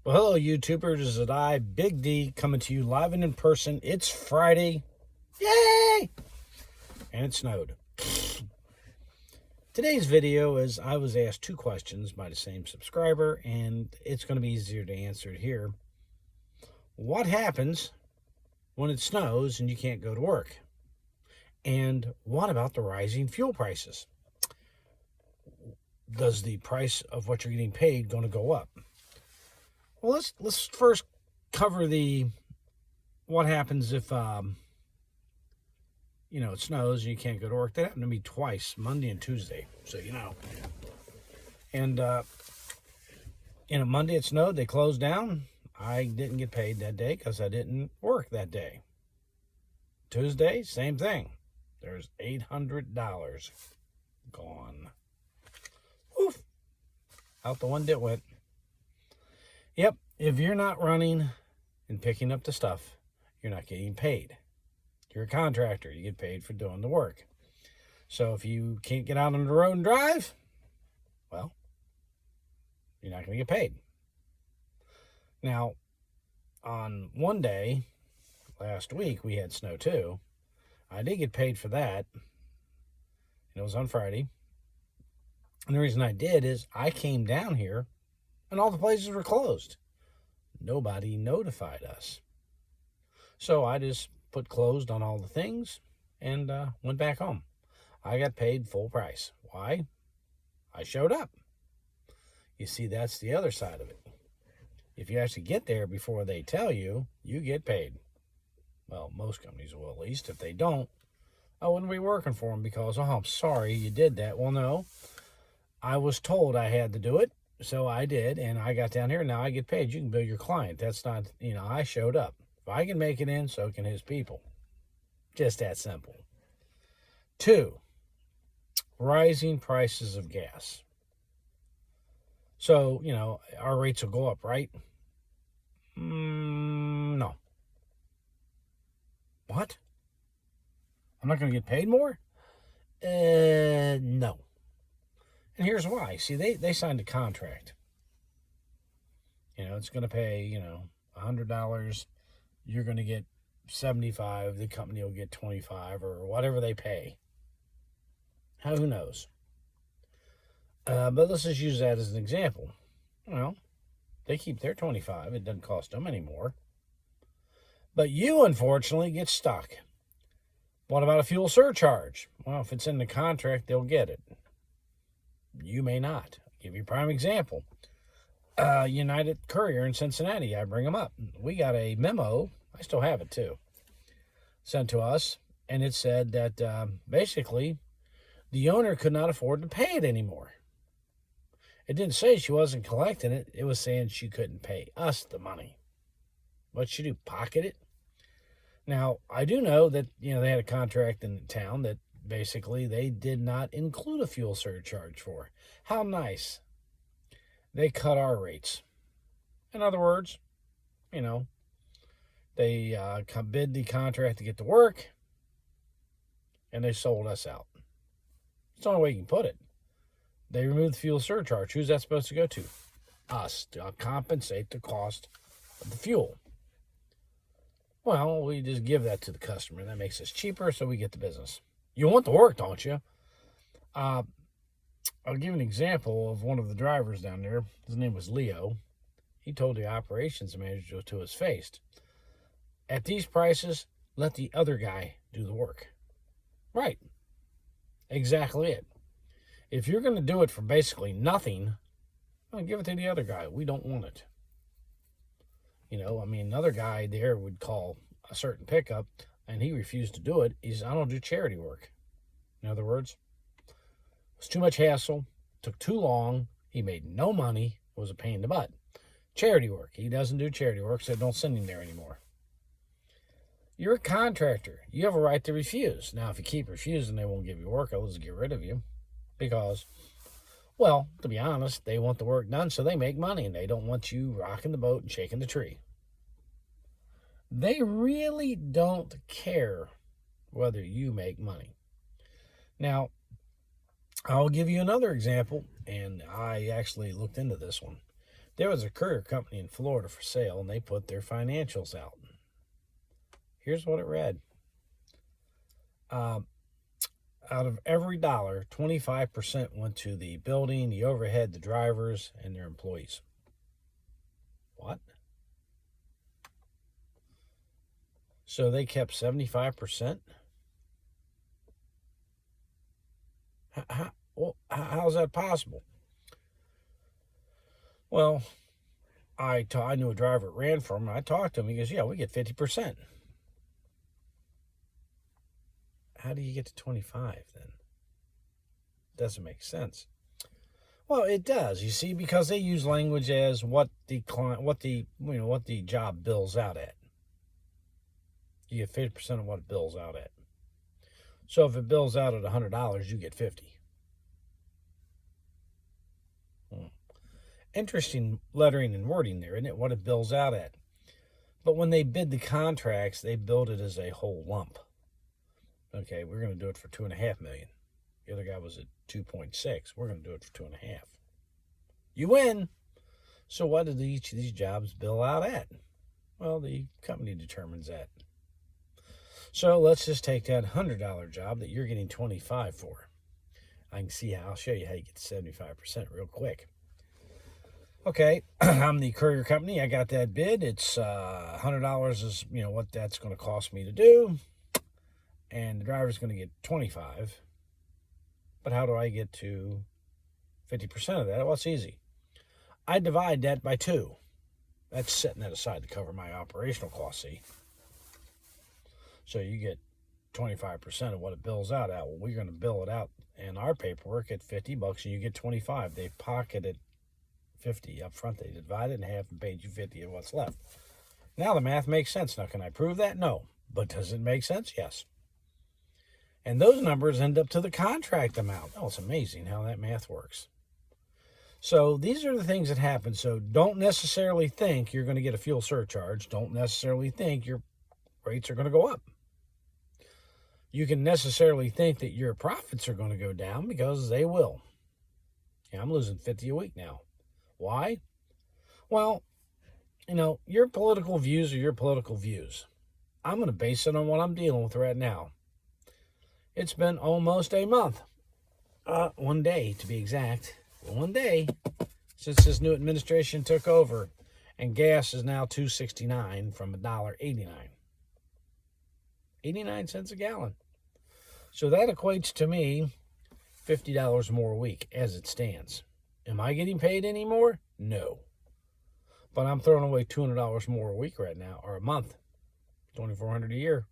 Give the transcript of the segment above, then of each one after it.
Well, hello, YouTubers. This is I, Big D, coming to you live and in person. It's Friday. Yay! And it snowed. Today's video is I was asked two questions by the same subscriber, and it's going to be easier to answer it here. What happens when it snows and you can't go to work? And what about the rising fuel prices? Does the price of what you're getting paid going to go up? Well, let's first cover the what happens if it snows and you can't go to work. That happened to me twice, Monday and Tuesday. So and Monday it snowed. They closed down. I didn't get paid that day because I didn't work that day. Tuesday, same thing. There's $800 gone. Oof! Out the window it went. Yep, if you're not running and picking up the stuff, you're not getting paid. You're a contractor. You get paid for doing the work. So if you can't get out on the road and drive, well, you're not going to get paid. Now, on one day, last week, we had snow too. I did get paid for that, and it was on Friday. And the reason I did is I came down here, and all the places were closed. Nobody notified us. So I just put closed on all the things and went back home. I got paid full price. Why? I showed up. You see, that's the other side of it. If you actually get there before they tell you, you get paid. Well, most companies will, at least. If they don't, I wouldn't be working for them because, I'm sorry you did that. Well, no. I was told I had to do it. So I did, and I got down here, and now I get paid. You can bill your client. That's not, I showed up. If I can make it in, so can his people. Just that simple. 2, rising prices of gas. So, our rates will go up, right? No. What? I'm not going to get paid more? No. And here's why. See, they signed a contract. It's going to pay, $100. You're going to get $75. The company will get $25 or whatever they pay. Who knows? But let's just use that as an example. They keep their $25. It doesn't cost them anymore. But you, unfortunately, get stuck. What about a fuel surcharge? Well, if it's in the contract, they'll get it. You may not. I'll give you a prime example. United Courier in Cincinnati, I bring them up. We got a memo, I still have it too, sent to us, and it said that basically the owner could not afford to pay it anymore. It didn't say she wasn't collecting it. It was saying she couldn't pay us the money. What'd she do, pocket it? Now, I do know that, they had a contract in town that basically they did not include a fuel surcharge for. How nice. They cut our rates. In other words, they bid the contract to get to work, and they sold us out. It's the only way you can put it. They removed the fuel surcharge. Who's that supposed to go to? Us, to compensate the cost of the fuel. Well, we just give that to the customer. That makes us cheaper, so we get the business. You want the work, don't you? I'll give you an example of one of the drivers down there. His name was Leo. He told the operations manager to his face, at these prices, let the other guy do the work. Right. Exactly it. If you're going to do it for basically nothing, well, give it to the other guy. We don't want it. Another guy there would call a certain pickup, and he refused to do it. He said, I don't do charity work. In other words, it was too much hassle, took too long, he made no money, it was a pain in the butt. Charity work. He doesn't do charity work, so don't send him there anymore. You're a contractor. You have a right to refuse. Now, if you keep refusing, they won't give you work. They'll just get rid of you. Because, well, to be honest, they want the work done so they make money, and they don't want you rocking the boat and shaking the tree. They really don't care whether you make money. Now, I'll give you another example, and I actually looked into this one. There was a courier company in Florida for sale, and they put their financials out. Here's what it read. Out of every dollar, 25% went to the building, the overhead, the drivers, and their employees. What? So they kept 75%? How's that possible? Well, I knew a driver that ran for him, and I talked to him. He goes, yeah, we get 50%. How do you get to 25 then? Doesn't make sense. Well, it does, you see, because they use language as what the job bills out at. You get 50% of what it bills out at. So if it bills out at $100, you get 50. Interesting lettering and wording there, isn't it? What it bills out at. But when they bid the contracts, they billed it as a whole lump. Okay, we're going to do it for $2.5 million. The other guy was at 2.6. We're going to do it for 2.5. You win. So what did each of these jobs bill out at? Well, the company determines that. So let's just take that $100 job that you're getting 25 for. I'll show you how you get 75% real quick. Okay, I'm the courier company. I got that bid. It's $100 is what that's going to cost me to do, and the driver's going to get 25. But how do I get to 50% of that? Well, it's easy. I divide that by 2. That's setting that aside to cover my operational costs. See, so you get 25% of what it bills out at. Well, we're going to bill it out in our paperwork at $50, and you get 25. They pocketed 50 up front. They divided in half and paid you 50 of what's left. Now the math makes sense. Now, can I prove that? No. But does it make sense? Yes. And those numbers end up to the contract amount. Oh, it's amazing how that math works. So these are the things that happen. So don't necessarily think you're going to get a fuel surcharge. Don't necessarily think your rates are going to go up. You can necessarily think that your profits are going to go down, because they will. Yeah, I'm losing 50 a week now. Why? Well, your political views are your political views. I'm going to base it on what I'm dealing with right now. It's been almost a month. 1 day, to be exact. 1 day since this new administration took over, and gas is now $2.69 from $1.89. 89 cents a gallon. So that equates to me $50 more a week as it stands. Am I getting paid any more? No. But I'm throwing away $200 more a week right now, or a month. $2,400 a year.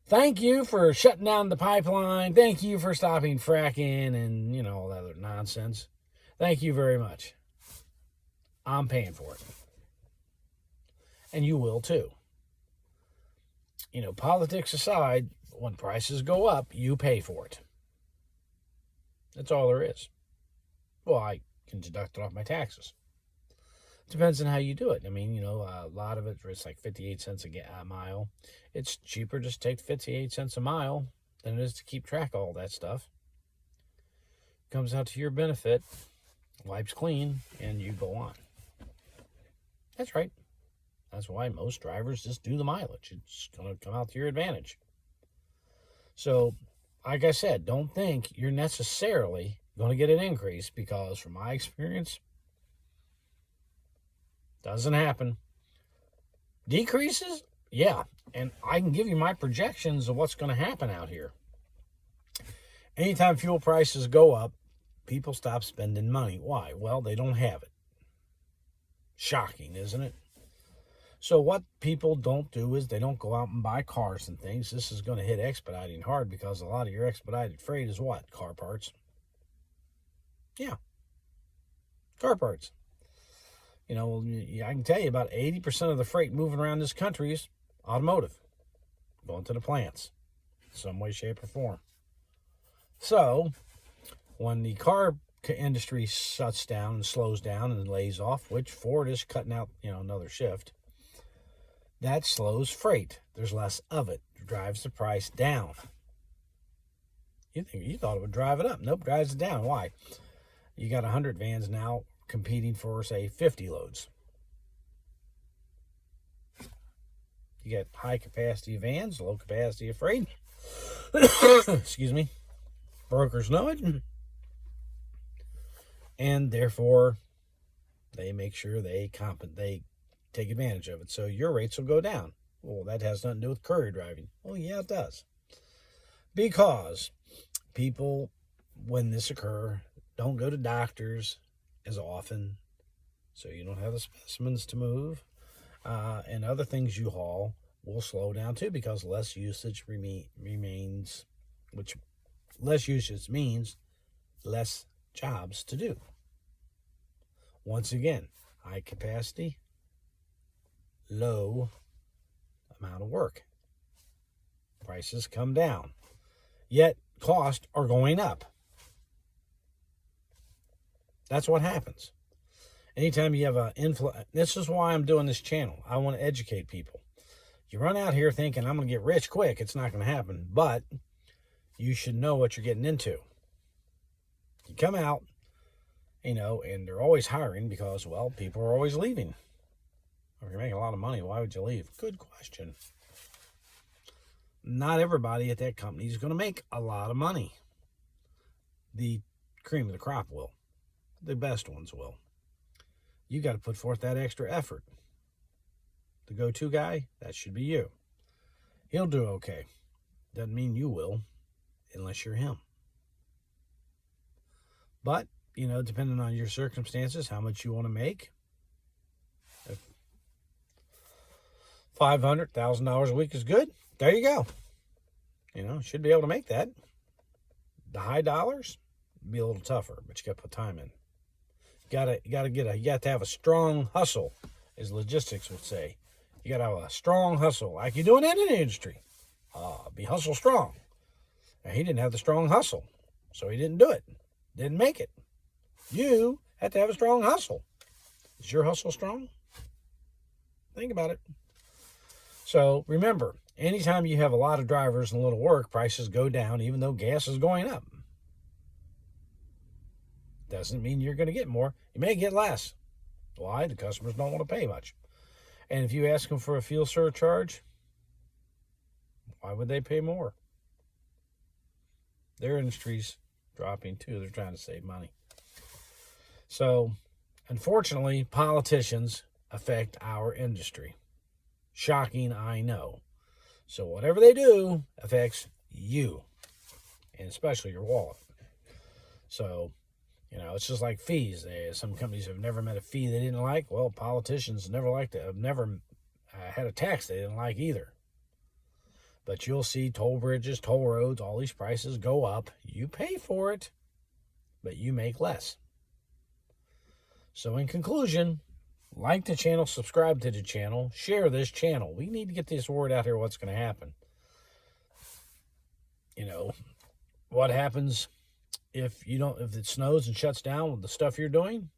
Thank you for shutting down the pipeline. Thank you for stopping fracking and, all that other nonsense. Thank you very much. I'm paying for it. And you will too. Politics aside, when prices go up, you pay for it. That's all there is. Well, I can deduct it off my taxes. Depends on how you do it. I mean, a lot of it's like 58 cents a mile. It's cheaper just to take 58 cents a mile than it is to keep track of all that stuff. Comes out to your benefit, wipes clean, and you go on. That's right. That's why most drivers just do the mileage. It's going to come out to your advantage. So, like I said, don't think you're necessarily going to get an increase, because from my experience, doesn't happen. Decreases? Yeah. And I can give you my projections of what's going to happen out here. Anytime fuel prices go up, people stop spending money. Why? Well, they don't have it. Shocking, isn't it? So what people don't do is they don't go out and buy cars and things. This is going to hit Expediting hard, because a lot of your expedited freight is what? Car parts. Yeah. Car parts. I can tell you about 80% of the freight moving around this country is automotive, going to the plants, some way, shape, or form. So, when the car industry shuts down and slows down and lays off, which Ford is cutting out, another shift, that slows freight. There's less of it. It drives the price down. You thought it would drive it up. Nope, drives it down. Why? You got 100 vans now competing for, say, 50 loads. You got high capacity vans, low capacity of freight. Excuse me. Brokers know it. And therefore, they make sure they take advantage of it. So your rates will go down. Well, that has nothing to do with courier driving. Well, yeah, it does. Because people, when this occurs, don't go to doctors as often. So you don't have the specimens to move. And other things you haul will slow down too, because less usage remains, which less usage means less jobs to do. Once again, high capacity, low amount of work. Prices come down, yet costs are going up. That's what happens. Anytime you have an influence, this is why I'm doing this channel. I want to educate people. You run out here thinking, I'm going to get rich quick. It's not going to happen. But you should know what you're getting into. You come out, and they're always hiring because, well, people are always leaving. If you're making a lot of money, why would you leave? Good question. Not everybody at that company is going to make a lot of money. The cream of the crop will. The best ones will. You got to put forth that extra effort. The go-to guy, that should be you. He'll do okay. Doesn't mean you will, unless you're him. But, depending on your circumstances, how much you want to make. If $500, $1,000 a week is good, there you go. Should be able to make that. The high dollars, be a little tougher, but you got to put time in. You got to have a strong hustle, as logistics would say. You got to have a strong hustle, like you do in any industry. Be hustle strong. Now, he didn't have the strong hustle, so he didn't do it. Didn't make it. You have to have a strong hustle. Is your hustle strong? Think about it. So remember, anytime you have a lot of drivers and little work, prices go down, even though gas is going up. Doesn't mean you're going to get more. You may get less. Why? The customers don't want to pay much. And if you ask them for a fuel surcharge, why would they pay more? Their industry's dropping too. They're trying to save money. So, unfortunately, politicians affect our industry. Shocking, I know. So whatever they do affects you, and especially your wallet. So, it's just like fees. Some companies have never met a fee they didn't like. Well, politicians have never had a tax they didn't like either. But you'll see toll bridges, toll roads, all these prices go up. You pay for it, but you make less. So in conclusion, like the channel, subscribe to the channel, share this channel. We need to get this word out here what's going to happen. What happens if it snows and shuts down with the stuff you're doing?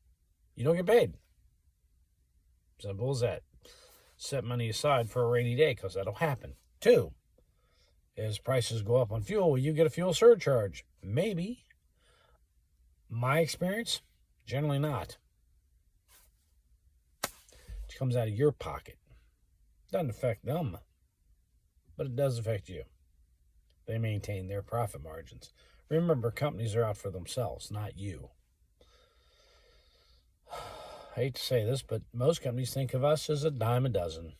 You don't get paid. Simple as that. Set money aside for a rainy day, because that'll happen. 2, as prices go up on fuel, will you get a fuel surcharge? Maybe. My experience, generally not. It comes out of your pocket. Doesn't affect them, but it does affect you. They maintain their profit margins. Remember, companies are out for themselves, not you. I hate to say this, but most companies think of us as a dime a dozen.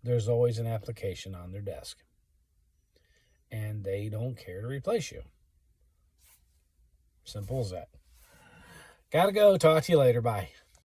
There's always an application on their desk, and they don't care to replace you. Simple as that. Gotta go. Talk to you later. Bye.